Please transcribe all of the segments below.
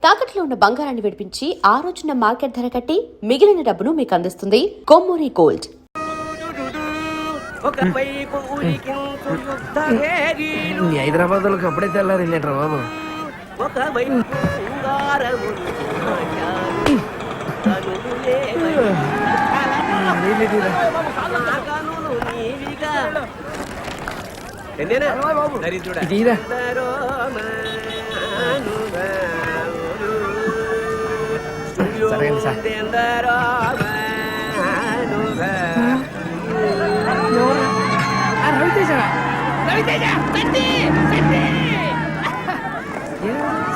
తాకట్లో ఉన్న బంగారాన్ని విడిపించి ఆ రోజున మార్కెట్ ధర కట్టి మిగిలిన డబ్బును మీకు అందిస్తుంది కొమ్మూరి గోల్డ్. హైదరాబాద్ వాళ్ళకి అప్పుడే తెల్లారిందేట్రా బాబు. సరే సార్.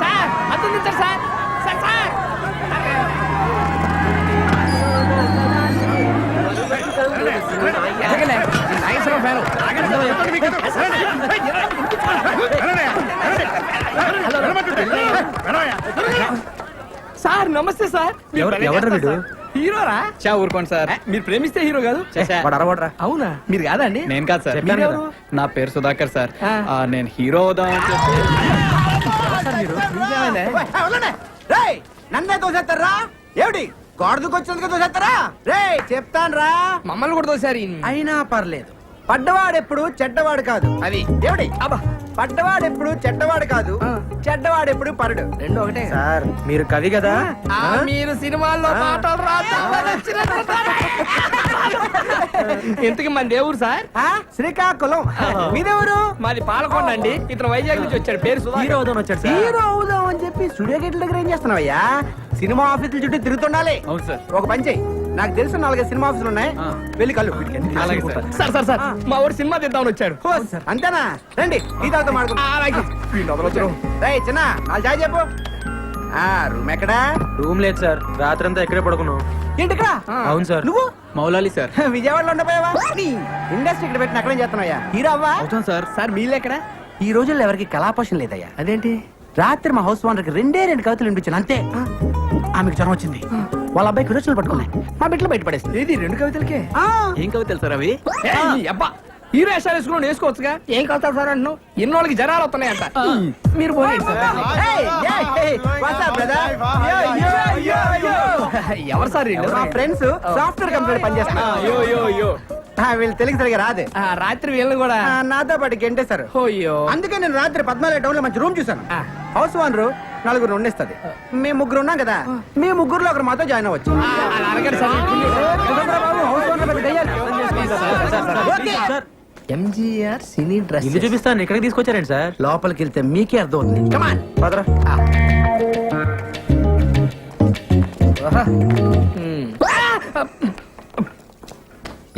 సార్ అతను సార్ సార్ సార్ సార్ నమస్తే సార్. ఎవరు వీడు? హీరోరా? చా ఊరుకోండి సార్. మీరు ప్రేమిస్తే హీరో కాదు. అవునా? మీరు కాదా అండి? నేను కాదు సార్. మీరెవరు? నా పేరు సుధాకర్ సార్. నేను హీరో అవుదామని చెప్పి నన్నే తోసేస్తారా? ఏమిటి గోడకు వచ్చినందుకు తోసేస్తారా? రే చెప్తాను రా, మమ్మల్ని కూడా తోసారి. అయినా పర్లేదు. పడ్డవాడెప్పుడు చెడ్డవాడు కాదు. అది ఏమిటి అబ్బా, పడ్డవాడెప్పుడు చెడ్డవాడు కాదు, చెడ్డవాడెప్పుడు పరుడు. రెండు ఒకటే సార్ మీరు కవి కదా. మీరు సినిమాల్లో పాటలు ఎంతకి మన దేవుడు సార్? శ్రీకాకుళం. మీదెవరు? మాది పాలకొండ అండి. ఇతను వైజాగ్ నుంచి వచ్చాడు. పేరు హీరో అవుదాం వచ్చాడు. హీరో అవుదాం అని చెప్పి స్టూడియో గేట్ల దగ్గర ఏం చేస్తున్నావయ్యా? సినిమా ఆఫీసుల చుట్టూ తిరుగుతుండాలి. అవును సార్. ఒక పని చెయ్యి, నాకు తెలిసిన 4 సినిమా ఆఫీసులు ఉన్నాయి, వెళ్ళి కలు. అలాగే సార్. సార్ సార్ సార్ మా ఊరు సినిమా తీద్దామని వచ్చాడు. అంతేనా? రండి ఈ తర్వాత మాట్లాడుకుందాం. చిన్న వాళ్ళు చాయ్ చెప్పు. రూమ్ ఎక్కడా? రూమ్ లేదు సార్. రాత్రంతా ఎక్కడే పడుకున్నాం. ఏంటి ఇక్కడ? అవును సార్. నువ్వు మౌలాలి సార్. విజయవాడలో ఉండపోయావా? ఇండస్ట్రీ ఇక్కడ పెట్టిన అక్కడేం చేస్తున్నావయ్యా? హీరో అవ్వా? అవుతాం సార్. సార్ మీలు ఎక్కడ? ఈ రోజుల్లో ఎవరికి కళాపోషణ లేదయ్యా. అదేంటి? రాత్రి మా హౌస్ ఓనర్కి 2 కవితలు వినిపించాను అంతే. ఆమెకు జ్వరం వచ్చింది. వాళ్ళ అబ్బాయికి రోజులు పట్టుకున్నాయి. మా బిడ్డలో బయటపడేస్తుంది. ఏది 2 కవితలకే? ఏం కవితలు సార్ అవి? అబ్బా హీరో వేషాలు వేసుకుని వేసుకోవచ్చుగా. ఏం కలుతారు సార్ అంటున్నావు? ఎన్నోళ్ళకి జనాలు వస్తున్నాయంట. మీరు పోలేదు ఎవరు సార్? మా ఫ్రెండ్స్ సాఫ్ట్వేర్ కంపెనీ పనిచేస్తున్నారు. వీళ్ళు తెలుగు సరిగా రాదు. రాత్రి వీళ్ళని కూడా నాతో పాటు గెంటేశారు. అయ్యో. అందుకే నేను రాత్రి 14 టౌన్ లో మంచి రూమ్ చూసాను. House owner 4 ఉండేస్తుంది. మేము 3 ఉన్నాం కదా, మేము 3లో ఒకరు మాతో జాయిన్ అవ్వచ్చు. ఎంజీఆర్ సినీ డ్రెస్ ఇల్లు చూపిస్తాను. ఇక్కడికి తీసుకొచ్చారండి సార్. లోపలికి వెళ్తే మీకే అర్థం అవుతుంది.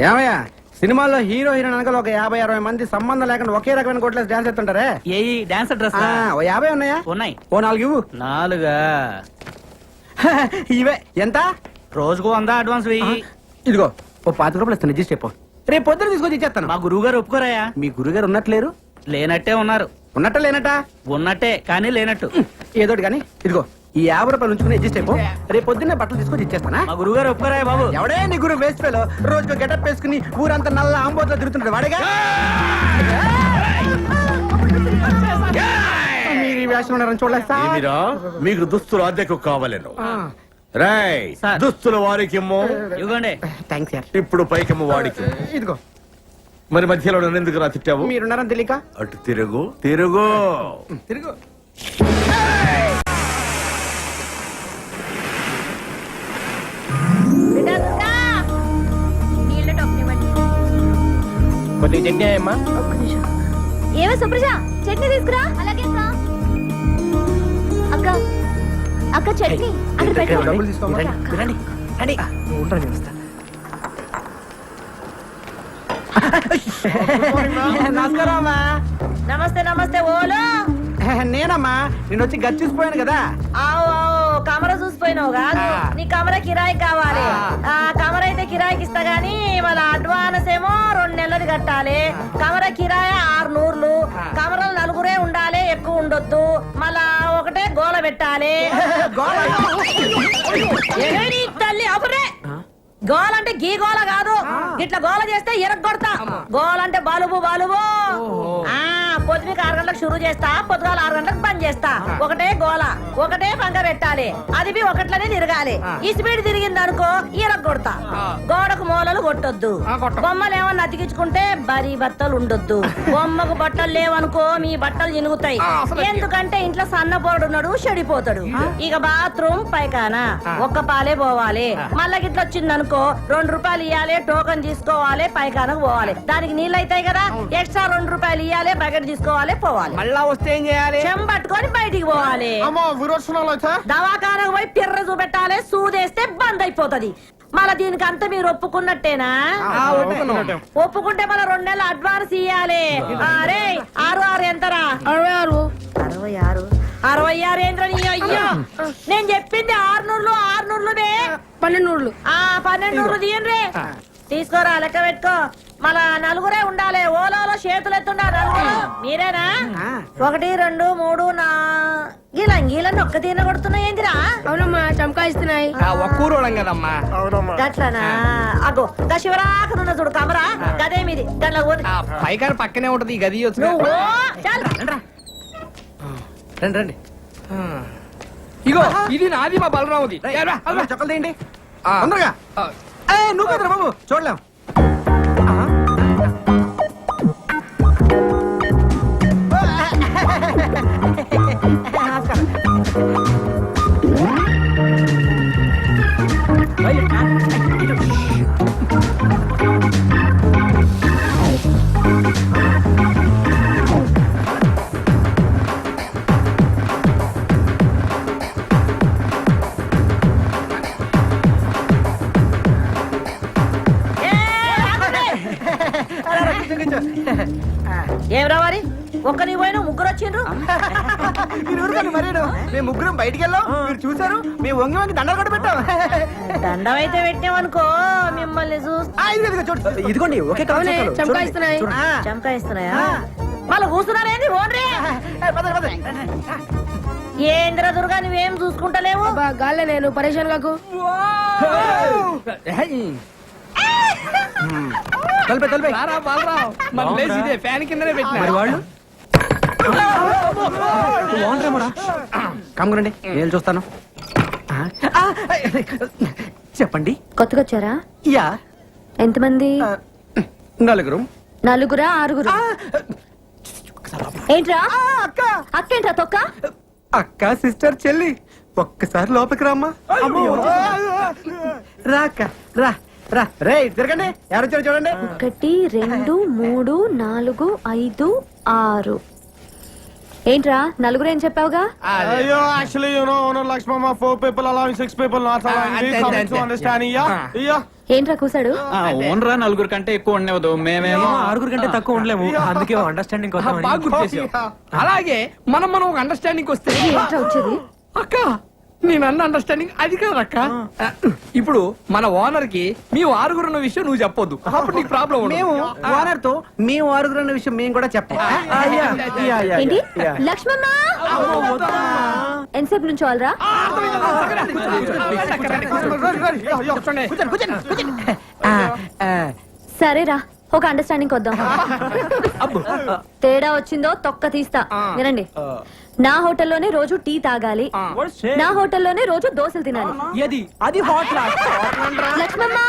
ఏమయ్యా, సినిమాల్లో హీరో హీరోయిన్ అనగా ఒక 50-60 మంది సంబంధం లేకుండా ఒకే రకమైన కోట్లేసి డాన్స్ చేస్తుంటారే. ఏ డాన్స్ డ్రెస్ ఓ 50 ఉన్నాయా? ఉన్నాయి. ఓ 4 ఇవ్వు. 4 ఇవే ఎంత? రోజుకు 100 అడ్వాన్స్ వెయ్యి. ఇదిగో ఓ 50 రూపాయలు ఇస్తాను, రిజిస్టర్ అయిపో. రేపు పొద్దున తీసుకొచ్చి ఇచ్చేస్తాను. మా గురువు గారు ఒప్పుకోరాయా? మీ గురుగారు ఉన్నట్లేరు? లేనట్టే ఉన్నారు. ఉన్నట్ట లేనట? ఉన్నట్టే కానీ లేనట్టు. ఏదోటి కానీ ఇదిగో ఈ 50 రూపాయలు ఉంచుకుని అడ్జస్ట్ అయిపో. రేపు పొద్దున్నే బట్టలు తీసుకొచ్చి ఇచ్చేస్తానా? మా గురువు గారు ఒప్పుకోరాయా బాబు? ఎవడే నీ గురువు? Waste fellow. రోజుకు గెటప్ వేసుకుని ఊరంతా నల్ల ఆంబోతో తిరుగుతున్నాడు వాడేగా. మీరు ఈ వేషం ఉన్నారని చూడలేదు సార్. ఏమిరా మీకు దుస్తులు అద్దెకు కావాలను? రాయ్ దుస్తులు వారికి ఇవ్వండి. Thanks sir. ఇప్పుడు పైకమ్మ వాడికి. ఇదిగో. మరి మధ్యలో నన్ను ఎందుకు రా తిట్టావు? మీరున్నారని తెలియక. అటు తిరుగు తిరుగు తిరుగు. కొద్దిగా చట్నీ అమ్మా. ఏవో సుప్రజ చట్నీ తీసుకురా. అలాగే అక్క. అక్క చట్నీ అక్కడ పెట్టు. డబ్బులు తీసుకోమా. రండి రండి. ఉంటాను చూస్తా. నమస్కారం అమ్మా. నమస్తే నమస్తే. ఓలో నేనమ్మా, నేను వచ్చి గది చూసిపోయాను కదా. ఆవు ఆవు కమర చూసిపోయినావు కాదు. నీ కమర కిరాయి కావాలి. ఆ కమర అయితే కిరాయికి ఇస్తా గానీ మళ్ళీ అడ్వాన్స్ ఏమో 2 నెలలది కట్టాలి. కమర కిరాయి 600. కమరలు 4 ఉండాలి, ఎక్కువ ఉండొద్దు. మళ్ళా ఒకటే గోల పెట్టాలి. తల్లి అపురే. గోలంటే గీ గోల కాదు. ఇట్లా గోల చేస్తే ఎరగొడతా. గోలంటే బాలుబు బాలుబు. పొద్దుకి 6 గంటలకు షురు చేస్తా, పొద్దుగాల 6 గంటలకు బంద్ చేస్తా. ఒకటే గోల, ఒకటే పంక పెట్టాలి. అది బి ఒకట్లనే తిరగాలి. ఈ స్పీడ్ తిరిగింది అనుకో ఈరక్ కొడతా. గోడకు మూలలు కొట్టొద్దు. బొమ్మలు ఏమన్నా అతికించుకుంటే బరీ బట్టలు ఉండొద్దు. బొమ్మకు బట్టలు లేవనుకో మీ బట్టలు చినుగుతాయి. ఎందుకంటే ఇంట్లో సన్న ఉన్నాడు, చెడిపోతాడు. ఇక బాత్రూమ్ పైకానా ఒక్క పాలే పోవాలి. మళ్ళా గిట్ల వచ్చిందనుకో 2 రూపాయలు ఇవ్వాలి, టోకన్ తీసుకోవాలి, పైకానకు పోవాలి. దానికి నీళ్ళు అవుతాయి కదా, ఎక్స్ట్రా 2 రూపాయలు ఇవ్వాలి, బకెట్ తీసుకోవాలి, పోవాలి. మళ్ళా వస్తే ఏం చేయాలి? చెంబట్టుకొని బయటికి పోవాలి. దవాఖానకు పోయి పిర్ర చూపెట్టాలి. సూదేస్తే బంద్ అయిపోతది. మళ్ళా దీనికి అంతా మీరు ఒప్పుకున్నట్టేనా? ఒప్పుకుంటే మళ్ళీ 2 నెలలు అడ్వాన్స్ ఇయ్యాలి. అరే 6 ఎంతరా? 66 66 ఏంద్ర నీ అయ్యో. నేను చెప్పింది 600 12 12 తీయండి. తీసుకోరా, లెక్క పెట్టుకో. మన నలుగురే ఉండాలి. ఓలాలో చేతులు ఎత్తుండాలి. నలుగురు మీరేనా? 1 2 3 4 గీలని ఒక్క తీన కొడుతున్నాయి ఏందిరా? అవునమ్మా చమకాయిస్తున్నాయి. ఒక్కూరోళం కదమ్మా. గట్లనా? అగో గా శివరాకనున్న చూడు కమరా, గదే మీది. గట్ల పైకాన పక్కనే ఉంటది ఈ గది. నువ్వు చాలు. రండి రండి. ఇగో ఇది నాది, మా బలరాముది. చక్కలు తీయండి తొందరగా. నువ్వు కదరా బాబు, చూడలేం. ఏం రావాలి? ఒక్క నీ పోయిన ముగ్గురు వచ్చిండ్రు. మీరు ఊరుకోండి మరేను. మేము ముగ్గురం బయటికి వెళ్ళాం, మీరు చూసారు. మేము వంగి వంగి దండలు కూడా పెట్టాం. దండం అయితే పెట్టామనుకో మిమ్మల్ని ఇదిగోండి ఒకే చమకాయిస్తున్నాయి. చంకాయిస్తున్నాయా? మళ్ళీ కూర్చున్నారేంది? ఓన్రే ఏంద్ర దుర్గా, నువ్వేం చూసుకుంటలేవు? గాల్లే నేను పరేషాన్ కాకు. తలపే రారా బలరావు, మన ప్లేస్ ఇదే. ఫ్యాన్ కిందనే పెట్టిన. మరి వాళ్ళు కమ్మురండి, నేను చూస్తాను. చెప్పండి. కొత్తగా వచ్చారా? యా. ఎంతమంది? 4. 4 6? ఏంట్రా అక్కేంట్రా తొక్క? అక్క, సిస్టర్, చెల్లి, ఒక్కసారి లోపలికి రామ్మా. రా అక్క, రా రా. రే తిరగండి, ఎవరు వచ్చారు చూడండి. 1 2 3 4 5 6. ఏంట్రా 4 ఏం చెప్పావుగా? Yo, actually, you know, Lakshmama, 4 people allowing 6 people not allowing. We come to understanding, yeah. ఏంట్రా కూసాడు? ఓనరా 4 కంటే ఎక్కువ ఉండవద్దు. మేమేమో 6 కంటే తక్కువ ఉండలేము, అందుకే అండర్స్టాండింగ్ బాగా గుర్తు చేసావు. అలాగే మనం ఒక అండర్స్టాండింగ్ వస్తే. ఏంట్రా వచ్చేది? అక్క, నేను అన్న అండర్స్టాండింగ్ అది కాదక్క. ఇప్పుడు మన ఓనర్ కి మీ 6 ఉన్న విషయం నువ్వు చెప్పొద్దు. అప్పుడు నీకు ప్రాబ్లం ఉండదు. మేము ఓనర్ తో మేము 6 అన్న విషయం మేము కూడా చెప్పాం. ఏంటి లక్ష్మమ్మ? ఎంతసేపు నుంచి వాళ్ళరా? సరేరా, ఒక అండర్స్టాండింగ్ వద్దాం. తేడా వచ్చిందో తొక్క తీస్తా. వినండి, నా హోటల్లోనే రోజు టీ తాగాలి, నా హోటల్లోనే రోజు దోశలు తినాలి. అది హాట్. లక్ష్మమ్మ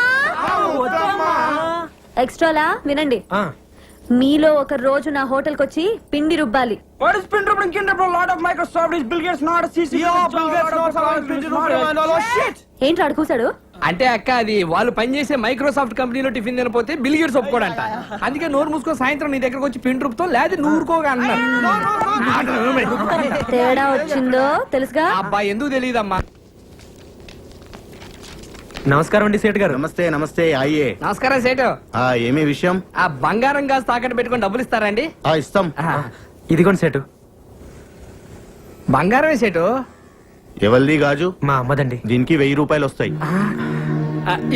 ఎక్స్ట్రాలా వినండి, మీలో ఒక రోజు నా హోటల్ కొచ్చి పిండి రుబ్బాలి. ఏంటి అడుగుసాడు? అంటే అక్క, అది వాళ్ళు పనిచేసే మైక్రోసాఫ్ట్ కంపెనీలో టిఫిన్ తినపోతే బిల్ గేట్స్ ఒప్పుకోడంట. అందుకే నోరు మూసుకో, సాయంత్రం నీ దగ్గరకు వచ్చి పిండి రుబ్బుతో, లేదా నువ్వు ఊరుకోగా అన్నా. తేడా వచ్చిందో తెలుసుగా? అబ్బా, ఎందుకు తెలియదమ్మా. నమస్కారం అండి సేట్ గారు. నమస్తే నమస్తే. అయ్యే నమస్కారం సేటు. ఏమే విషయం? ఆ బంగారం గాజు తాకట్టు పెట్టుకొని డబ్బులు ఇస్తారండి? ఇస్తాం. ఇదిగోండి సేటు. బంగారమే సేటు. ఎవరిది గాజు? మా అమ్మదండి. దీనికి 1000 రూపాయలు వస్తాయి.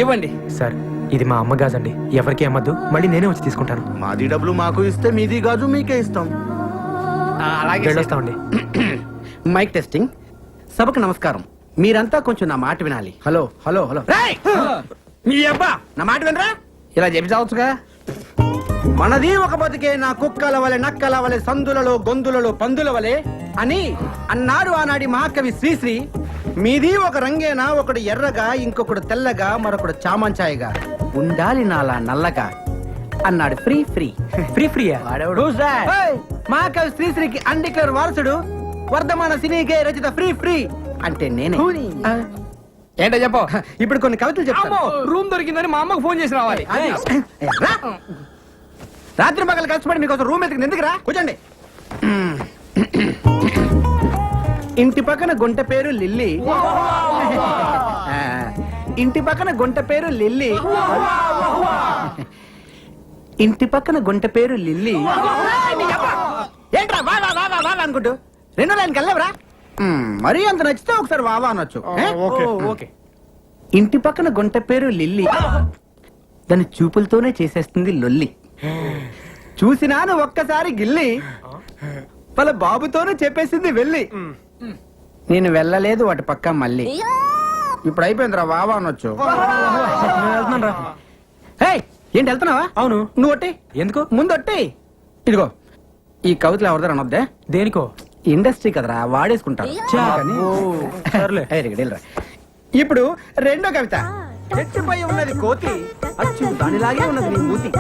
ఇవ్వండి సార్, ఇది మా అమ్మ గాజండి, ఎవరికి అమ్మద్దు, మళ్ళీ నేనే వచ్చి తీసుకుంటాను. మాది డబ్బులు మాకు ఇస్తే మీది గాజు మీకే ఇస్తాం. అలాగే వెళ్ళొస్తామండి. Mic testing. సభకు నమస్కారం. మీరంతా కొంచెం నా మాట వినాలి. Hello hello hello. మీ అబ్బా నా మాట వినరా? ఇలా చెప్పి చావచ్చుగా. మనది ఒక బతికే నా కుక్కల వలె నక్కల వలె సందులలో గొంతులలో పందుల వలె అని అన్నాడు ఆనాడి మహాకవి శ్రీశ్రీ. మీది ఒక రంగేనా, ఒకడు ఎర్రగా, ఇంకొకడు తెల్లగా, మరొకడు చామంచాయగా, ఉండాలి నాలా నల్లగా అన్నాడు ఫ్రీ ఫ్రీ. ఫ్రీ ఫ్రీయా? ఏయ్, మహాకవి శ్రీశ్రీకి అన్డిక్లేర్ వారసుడు, వర్ధమాన సినీకే రచిత ఫ్రీ ఫ్రీ అంటే నేనే. ఆ, ఏంటో చెప్పు. ఇప్పుడు కొన్ని కవితలు చెప్తాను. రూమ్ దొరికిందని మా అమ్మకు ఫోన్ చేసి రావాలి. అది. రా. రాత్రి పగలు కష్టపడి మీకోసం రూమ్ ఎత్తుకుని ఎందుకురా? కూర్చోండి. ఇంటి పక్కన గుంట పేరు లిల్లీ. ఆ, ఇంటి పక్కన గుంట పేరు లిల్లీ. ఇంటి పక్కన గుంట పేరు లిల్లీ. ఏంట్రా వా వా వా వా వా అనుకుంటూ రెండో లైన్కి వెళ్ళవరా? మరీ అంత నచ్చితే ఒకసారి వావా అనొచ్చు. ఓకే. ఇంటి పక్కన గుంట పేరు లిల్లీ, దాని చూపులతోనే చేసేస్తుంది లొల్లి. చూసినాను ఒక్కసారి గిల్లి, వాళ్ళ బాబుతోనే చెప్పేసింది వెళ్ళి. నేను వెళ్ళలేదు వాటి పక్క మళ్ళీ. ఇప్పుడు అయిపోయిందిరా వావా అనొచ్చు. ఏయ్, ఏంటి వెళ్తున్నావా? అవును. నువ్వు ఒట్టి ఎందుకు? ముందు ఒట్టి. ఇదిగో ఈ కవితలు ఎవరిదారు అనొద్దే. దేనికో? ఇండస్ట్రీ కదరా, వాడేసుకుంటారు. సర్లే. ఏయ్, రిగ, డేల్రా. ఇప్పుడు రెండో కవిత. చెట్టుపై ఉన్నది కోతి, అచ్చు దానిలాగే ఉన్నది నీ మూతి.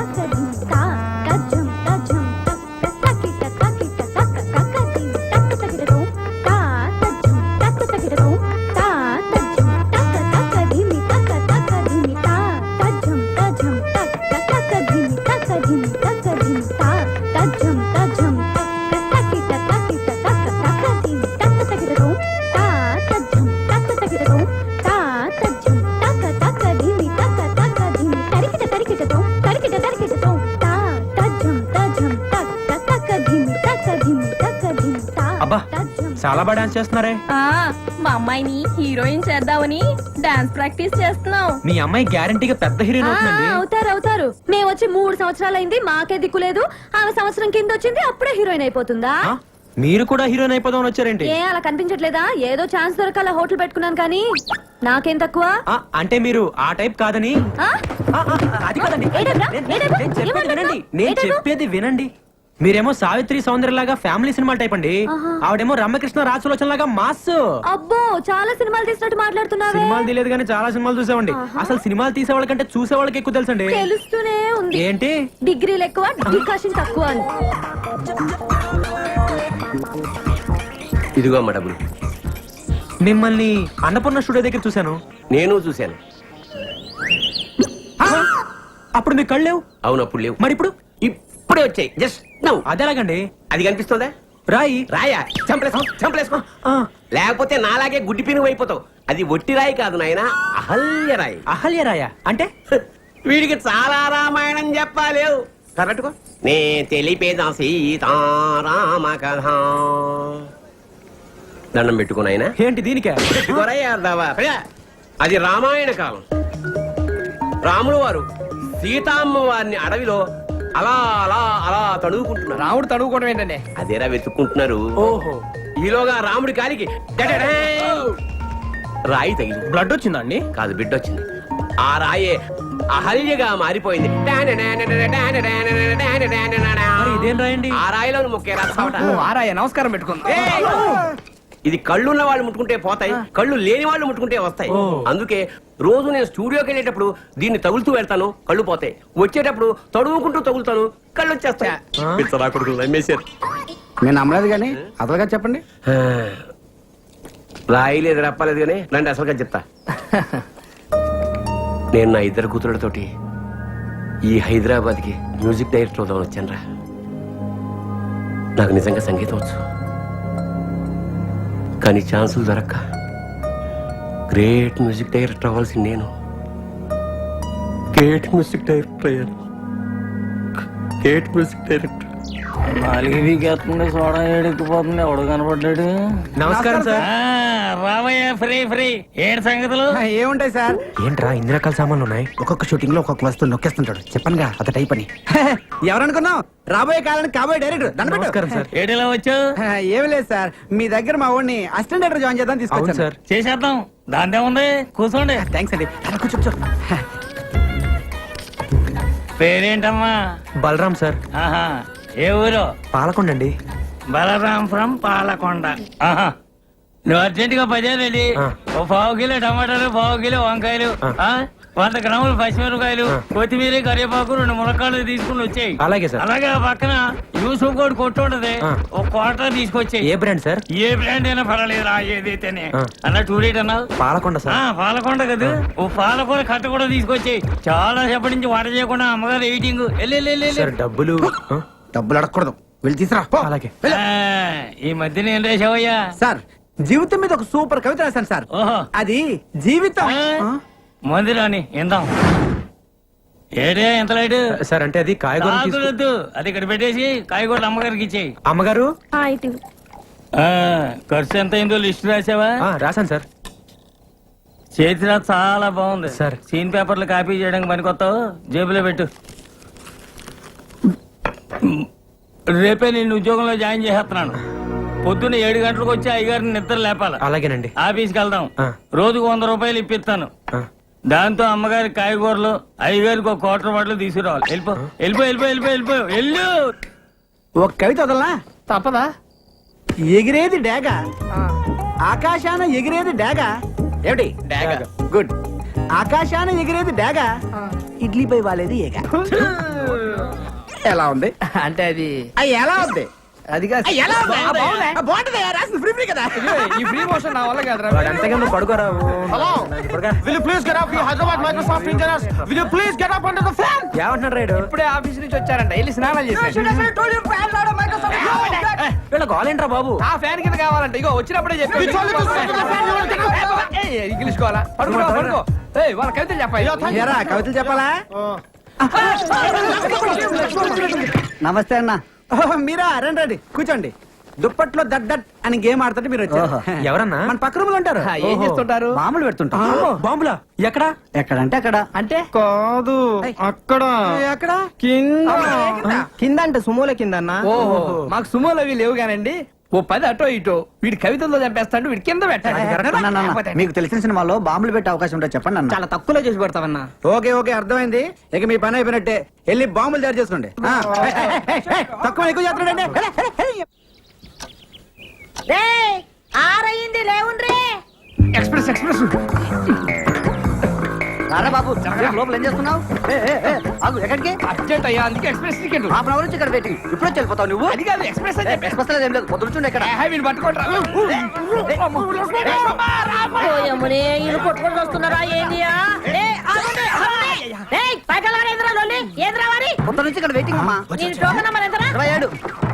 అబ్బా, చాలా బాగా డాన్స్ చేస్తున్నారే. మా అమ్మాయిని హీరోయిన్ చేద్దామని డాన్స్ ప్రాక్టీస్ చేస్తున్నాం. మీ అమ్మాయి గ్యారంటీగా పెద్ద హీరోయిన్ అవుతుందండి. అవుతారు. మేము వచ్చి 3 సంవత్సరాలైంది, మాకే దిక్కు లేదు. ఆమె సంవత్సరం కింద వచ్చింది, అప్పుడే హీరోయిన్ అయిపోతుందా? మీరు కూడా హీరోయిన్ అయిపోదామని వచ్చారేంటి? ఏ అలా కనిపించట్లేదా? ఏదో ఛాన్స్ దొరకాల హోటల్ పెట్టుకున్నాను కానీ నాకేం తక్కువ? అంటే మీరు ఆ టైప్ కాదని. ఆ? అది కాదండి. ఏడబ్బా? ఏడబ్బా? నేను చెప్పేది ఏమంటున్నావ్? వినండి. నేను ఏడబ్బా? చెప్పేది వినండి. మీరేమో సావిత్రి సౌందర్య లాగా ఫ్యామిలీ సినిమా టైప్ అండి. ఆహా. ఆవిడేమో రమ్యకృష్ణ రాజసులోచన లాగా మాస్. అబ్బో, చాలా సినిమాలు తీసినట్టు మాట్లాడుతున్నావే. సినిమాలు తెలియదు కానీ చాలా సినిమాలు చూసామండి. అసలు సినిమాలు తీసే వాళ్ళకంటే చూసే వాళ్ళకి ఎక్కువ తెలుసండి. తెలుస్తూనే ఉంది. ఏంటి? డిగ్రీలు ఎక్కువ, డికాషన్ తక్కువ అని. ఇదిగో అమ్మ డబ్బులు. మిమ్మల్ని అన్నపూర్ణ స్టూడియో దగ్గర చూశాను. నేను చూశాను. అప్పుడు మీ కళ్ళు లేవు. అవును, అప్పుడు లేవు. మరి ఇప్పుడు? ఇప్పుడే వచ్చాయి. జస్ట్ నవ్వు. అదేలాగండి? అది కనిపిస్తుందా? రాయి. రాయా? చంపలేసుకో. లేకపోతే నాలాగే గుడ్డి పినుగు అయిపోతావు. అది ఒట్టి రాయి కాదు నాయన, అహల్య రాయి. అహల్య రాయా అంటే? వీడికి చాలా రామాయణం చెప్పాలేవు. కరెక్ట్గా నే తెలిపేదా సీతారామ కథ. దండం పెట్టుకున్నాయన. ఏంటి దీనికే? పెట్టుకోరాయా అది రామాయణ కాలం. రాముడు వారు సీతామ్మ వారిని అడవిలో అలా అలా అలా తడువుకుంటున్నారు. రాముడు తడువుకోవడం ఏంటండి? అదేరా వెతుక్కుంటున్నారు. ఓహో. ఈలోగా రాముడి కాలికి డడడే రాయి తగిలి బ్లడ్ వచ్చిందండి? కాదు, బిడ్డ వచ్చింది. ఆ రాయే అహల్యగా మారిపోయింది. మరి ఇదేం రాయండి? ఆ రాయిలో ముక్కేరా చావట. ఆరాయ నమస్కారం పెట్టుకుంది. ఇది కళ్ళున్న వాళ్ళు ముట్టుకుంటే పోతాయి, కళ్ళు లేని వాళ్ళు ముట్టుకుంటే వస్తాయి. అందుకే రోజు నేను స్టూడియోకి వెళ్ళేటప్పుడు దీన్ని తగులుతూ వెళ్తాను, కళ్ళు పోతాయి. వచ్చేటప్పుడు తడువుకుంటూ తగులుతాను, కళ్ళు వచ్చేస్తాయి. నమ్మేశారు. నేను నమ్మలేదు కానీ అసలుగా చెప్పండి. రాయలేదు, రప్పలేదు కానీ రండి అసలుగా చెప్తా. నేను నా 2 కూతురులతోటి ఈ హైదరాబాద్కి మ్యూజిక్ డైరెక్టర్ అవుదామని వచ్చాను రా. నాకు నిజంగా సంగీతం వచ్చు, కానీ ఛాన్సులు దొరక్క గ్రేట్ మ్యూజిక్ డైరెక్టర్ అవ్వాల్సి నేను గ్రేట్ మ్యూజిక్ డైరెక్టర్ అయ్యాను. Great music director. సోడా ఏడుకుపోతుంది. ఎవడు కనపడ్డాడు? నమస్కారం సార్. రామయ్య ఫ్రీ ఏడు సంగతులు ఏముంటాయి సార్? ఏంట్రా ఇన్ని రకాల సామాన్లు ఉన్నాయి? ఒక్కొక్క షూటింగ్ లో ఒక్కొక్క వస్తువు నొక్కేస్తుంటాడు. చెప్పనుగా అత టైప్ అని. ఎవరనుకున్నావు? రాబోయే కాలానికి కాబోయే డైరెక్టర్. నమస్కారం సార్. ఏడిలా వచ్చావు? ఏమి లేదు సార్, మీ దగ్గర మా వాడిని అసిస్టెంట్ డైరెక్టర్ జాయిన్ చేద్దాం అవును తీసుకొచ్చాను సార్. చేసేద్దాం, దాందే ఉంది. కూర్చోండి. థ్యాంక్స్ అండి. అలా కూర్చో. పేరేంటమ్మా? బలరాం సార్. ఆహా, ఏ ఊరు? పాలకొండ అండి. బలరాం ఫ్రం పాలకొండ. ఆహా, నువ్వు అర్జెంట్ గా 10 వెళ్ళి ఓ 1/2 కిలో టమాటాలు, 1/2 కిలో వంకాయలు, 100 గ్రాములు పచ్చిమిరపకాయలు, కొత్తిమీర, కరివేపాకు, 2 ములక్కాళ్ళు తీసుకుని వచ్చాయి. అలాగే సార్. అలాగే ఆ పక్కన యూసుఫ్ కోడ్ కొట్టు ఉంటది, ఒక క్వార్టర్ తీసుకొచ్చాయి. ఏ బ్రాండ్ సార్? ఏ బ్రాండ్ అయినా పర్వాలేదు, ఏదైతేనే. అన్న టూరేట్ అన్నావు? పాలకొండ సార్. పాలకొండ కదా, ఓ పాలకొండ కట్ట కూడా తీసుకొచ్చాయి. చాలా సేపటి నుంచి వంట చేయకుండా అమ్మగారు ఎయిటింగ్. సార్ డబ్బులు డబ్బులు అడగకూడదు, వెళ్ళి తీసురా పో. అలాగే. ఈ మధ్యన ఏం రాశావయ్యా? సార్ జీవితం మీద ఒక సూపర్ కవిత రాశాను సార్. ఓహో, అది జీవితం. మందిరాని ఇందాం. ఏడే ఎంత లైట్ సార్ అంటే అది కాయగూర అది ఇక్కడ పెట్టేసి కాయగూరలు అమ్మగారికి ఇచ్చేయి. అమ్మగారు ఖర్చు ఎంత అయిందో లిస్ట్ రాసావా? రాశాను సార్. చేతిరా చాలా బాగుంది సార్. సీన్ పేపర్లు కాపీ చేయడానికి పనికొత్తావు, జేబులో పెట్టు. రేపే నేను ఉద్యోగంలో జాయిన్ చేసేస్తున్నాను. పొద్దున్న 7 గంటలకు వచ్చి అయ్యగారిని నిద్ర లేపాలి. అలాగేనండి. ఆఫీస్కి వెళ్దాం. ఆ. రోజుకు 100 రూపాయలు ఇప్పిస్తాను. దాంతో అమ్మగారి కాయగూరలు, అయ్యగారికి ఒక క్వార్టర్ బాటిల్ తీసుకురావాలి. వెళ్ళిపో వెళ్ళిపో వెళ్ళిపో వెళ్ళిపో వెళ్ళిపో వెళ్ళు. ఒక కవిత వదలనా? తప్పదా? ఎగిరేది డేగ, ఆకాశాన ఎగిరేది డేగ. ఏమిటి? డాగా. గుడ్. ఆకాశాన ఎగిరేది డేగ, ఇడ్లీపై వాలేది ఏగ. ఎలా ఉంది? అంటే అది ఎలా ఉంది? అది కాదు. ఎలా ఉంది? బాగుంటుంది, రాసింది ఫ్రీ కదా. ఈ ఫ్రీ మోషన్ నా వల్ల కాదురా. అంతేగా నువ్వు పడుకోరా. Hello. Will you please get up? You Hyderabad Microsoft engineers. Will you please get up under the fan? ఏమంటున్నాడు రైడు? ఇప్పుడే ఆఫీస్ నుంచి వచ్చారంట, వెళ్ళి స్నానాలు చేసి. వీళ్ళ గోలేంట్రా బాబు? ఆ ఫ్యాన్ కింద కావాలంట. ఇగో వచ్చినప్పుడే చెప్పి You told me to sit in the fan, you will get up. English కోవాలా? పడుకో పడుకో. ఏయ్, వాళ్ళ కవితలు చెప్పాలి. ఎరా కవితలు చెప్పాలా? నమస్తే అన్న. మీరా? రండి రండి, కూర్చోండి. దుప్పట్లో దట్ దట్ అని గేమ్ ఆడుతుంటే మీరు వచ్చారు. ఎవరన్నా? మన పక్క రూమ్ లో ఉంటారు. ఏం చేస్తుంటారు? మామూలు పెడుతుంటారు. బాంబులా? ఎక్కడ? ఎక్కడంటే అక్కడ. అంటే కాదు, అక్కడ అక్కడ కింద అంటే సుమోల కింద అన్న. ఓహో, మాకు సుమోలు అవి లేవు కానండి. ఓ 10 అటో ఇటో వీడి కవితల్లో చంపేస్తాడు, వీడి కింద పెట్టాలి. మీకు తెలిసిన సినిమాలో బాంబులు పెట్టే అవకాశం ఉంటే చెప్పండి అన్న. చాలా తక్కువలో చేసి పెడతావన్నా. ఓకే ఓకే, అర్థమైంది. ఇక మీ పని అయిపోయినట్టే, వెళ్ళి బాంబులు తయారు చేసుకోండి. తక్కువ ఎక్కువ చేస్తున్నాడండి. ఆరయింది లేవుండ్రీ. Express express. రారా బాబు, లోపల ఏం చేస్తున్నావు? ఎక్కడికి? అర్జెంట్ అయ్యా, అందుకే ఎక్స్ప్రెస్ టికెట్. హాఫ్ అవర్ నుంచి ఇక్కడ వెయిటింగ్. ఇప్పుడు వచ్చి వెళ్ళిపోతావు నువ్వు? అది కాదు, ఎక్స్ప్రెస్ అని చెప్పి. ఎక్స్ప్రెస్ ఏం లేదు, పొద్దుండే ఇక్కడ. వీడిని పట్టుకోండి. ఓయమ్మనే, వీళ్ళు కొట్టుకొని వస్తున్నారా ఏందియా? పొద్దు నుంచి ఇక్కడ వెయిటింగ్ అమ్మా. టోకన్ నెంబర్ ఎంతరా? 27.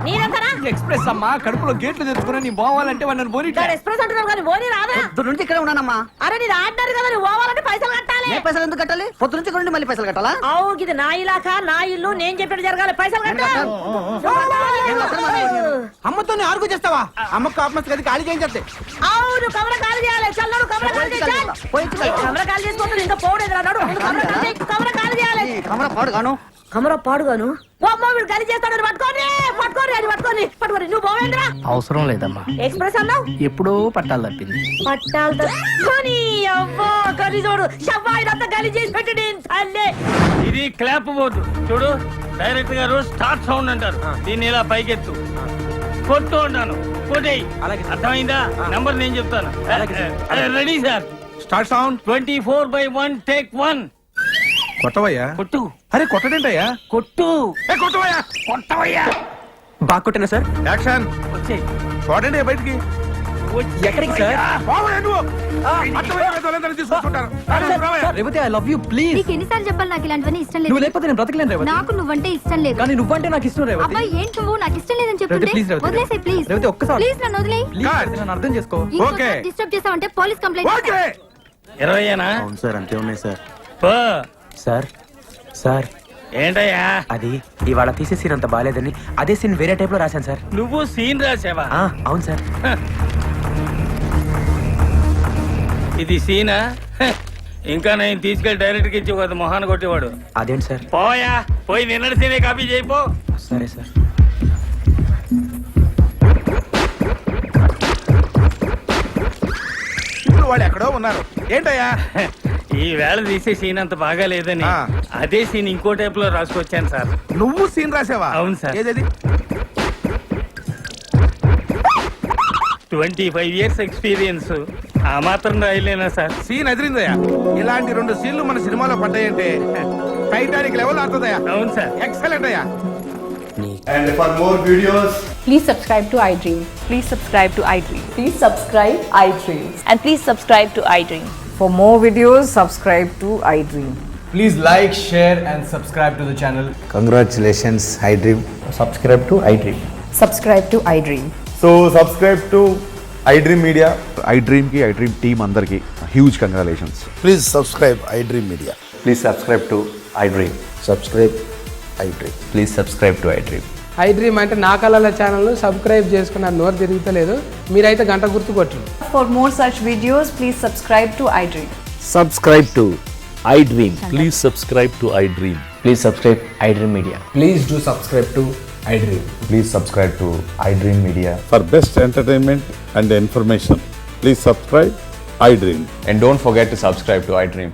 నీరెంతరా? ఎక్స్ప్రెస్ అమ్మా, కడుపులో గేట్లు తెచ్చుకుని నీ పోవాలంటే వాళ్ళని పోనీ. ఎక్స్ప్రెస్ అంటున్నారు కానీ ఓనీ రాదా? పొద్దు నుంచి ఇక్కడే ఉన్నానమ్మా. అరే నీది ఆర్డర్ కదా, నువ్వు పోవాలంటే పైసలు కట్టాలి. ఏ పైసలు ఎందుకు కట్టాలి? పొద్దు నుంచి ఇక్కడ ఉండి మళ్ళీ పైసలు కట్టాలా? అవును, ఇది నా ఇలాకా, నా ఇల్లు, నేను చెప్పినట్టు జరగాలి. పైసలు కట్టాలి. అమ్మతో ఆర్గు చేస్తావా? అమ్మ కాపమస్ గది ఖాళీ చేయించే. అవును, కమర ఖాళీ చేయాలి. చల్లడు కమర ఖాళీ చేయాలి. కమర ఖాళీ చేసుకుంటే ఇంకా పోడేది రాడు. కమర ఖాళీ చేయాలి. కమర పాడు గాను. కమర పాడుగాను. ఓ అమ్మ, వీడు ఖాళీ చేస్తాడు. పట్టుకోని పట్టుకోని అది పట్టుకోని పట్టుకోని. నువ్వు పోవేంద్రా? అవసరం లేదమ్మా, ఎక్స్ప్రెస్ అన్నావు. ఎప్పుడో పట్టాలు తప్పింది. పట్టాలు తప్పుకొని అవ్వో గది చూడు. షవ్వాయినంతా గలి చేసి పెట్టి తల్లే. ఇది క్లాప్ బోర్డు చూడు, డైరెక్ట్ గా రోజు స్టార్ట్ సౌండ్ అంటారు. దీన్ని ఇలా పైకెత్తు, కొట్టు అంటాను, కొట్టేయి. అర్థమైందా? నంబర్ నేను చెప్తాను. Ready sir? Start sound. 24/1 take 1. కొట్టవయ్యా. కొట్టు. అరే కొట్టడేంటయ్యా? కొట్టు. కొట్టవయ్యా. కొట్టవయ్యా. బాగా కొట్టినా సార్. యాక్షన్. వచ్చే చూడండి బయటికి. ఎక్కడికి సార్? తీసుకొస్తుంటారు. I love you please. నీకు ఎన్నిసార్లు చెప్పాలి నాకు ఇలాంటివన్నీ ఇష్టం నువ్వు లేదు. లేకపోతే నేను బ్రతకలేను రేవతి. నాకు నువ్వంటే ఇష్టం లేదు. కానీ నువ్వంటే నాకు ఇష్టం రేవతి. అబ్బాయి ఏంటి నువ్వు నాకు ఇష్టం లేదని చెప్తుంటే రేవతి, please, రేవతి. వదిలేసే ప్లీజ్. రేవతి, ఒక్కసారి. ప్లీజ్ నన్ను వదిలేయ్. ప్లీజ్ నన్ను అర్థం చేసుకో. ఓకే. డిస్టర్బ్ చేసావంటే పోలీస్ కంప్లైంట్ చేస్తా. 20ఏనా? అవును సార్, అంతే ఉన్నాయి సార్. సార్ సార్ ఏంటయ్యా? అది ఇవాళ తీసే సీన్ అంత బాగాలేదని అదే సీన్ వేరే టైప్ లో రాశాను సార్. నువ్వు సీన్ రాసావా? అవును సార్. ఇది సీనా? ఇంకా నేను తీసుకెళ్లి డైరెక్ట్ కి ఇచ్చి ఒక మొహాన్ని కొట్టేవాడు. అదేంటి సార్? పోయా, పోయి నిన్నటి సీనే కాపీ చేయిపో. సరే సార్. ఇప్పుడు వాళ్ళు ఎక్కడో ఉన్నారు. ఏంటయ్యా? ఈ వేళ తీసే సీన్ అంత బాగా లేదని అదే సీన్ ఇంకో టైప్ లో రాసుకొచ్చాను సార్. నువ్వు సీన్ రాసావా? అవును సార్. ఏదది? 25 years ఎక్స్పీరియన్స్, ఆ మాత్రం రాయలేనా సార్? సీన్ ఎదిరిందయ్యా. ఇలాంటి 2 సీన్లు మన సినిమాలో పడ్డాయంటే టైటానిక్ లెవెల్ ఆడుతుందయ్యా. అవును సార్. ఎక్సలెంట్ అయ్యా. And for more videos, Please subscribe to iDream. Please subscribe to iDream. Please subscribe iDream. And please subscribe to iDream. For more videos, subscribe to iDream. Please like, share and subscribe to the channel. Congratulations, iDream. Subscribe to iDream. Subscribe to iDream. so subscribe to iDream Media. iDream ki iDream team andarki huge congratulations. Please subscribe iDream Media. Please subscribe to iDream. Subscribe iDream. Please subscribe to iDream. I dream అంటే నా కళల channel subscribe చేసుకున్న నోరు తిరుగుతలేదు. మీరైతే గంట గుర్తు కొట్టు. For more such videos, please subscribe to iDream. Subscribe to iDream. Please subscribe to iDream. Please subscribe iDream Media. Please do subscribe to iDream. Please subscribe to iDream Media. For best entertainment and information, please subscribe iDream. And don't forget to subscribe to iDream.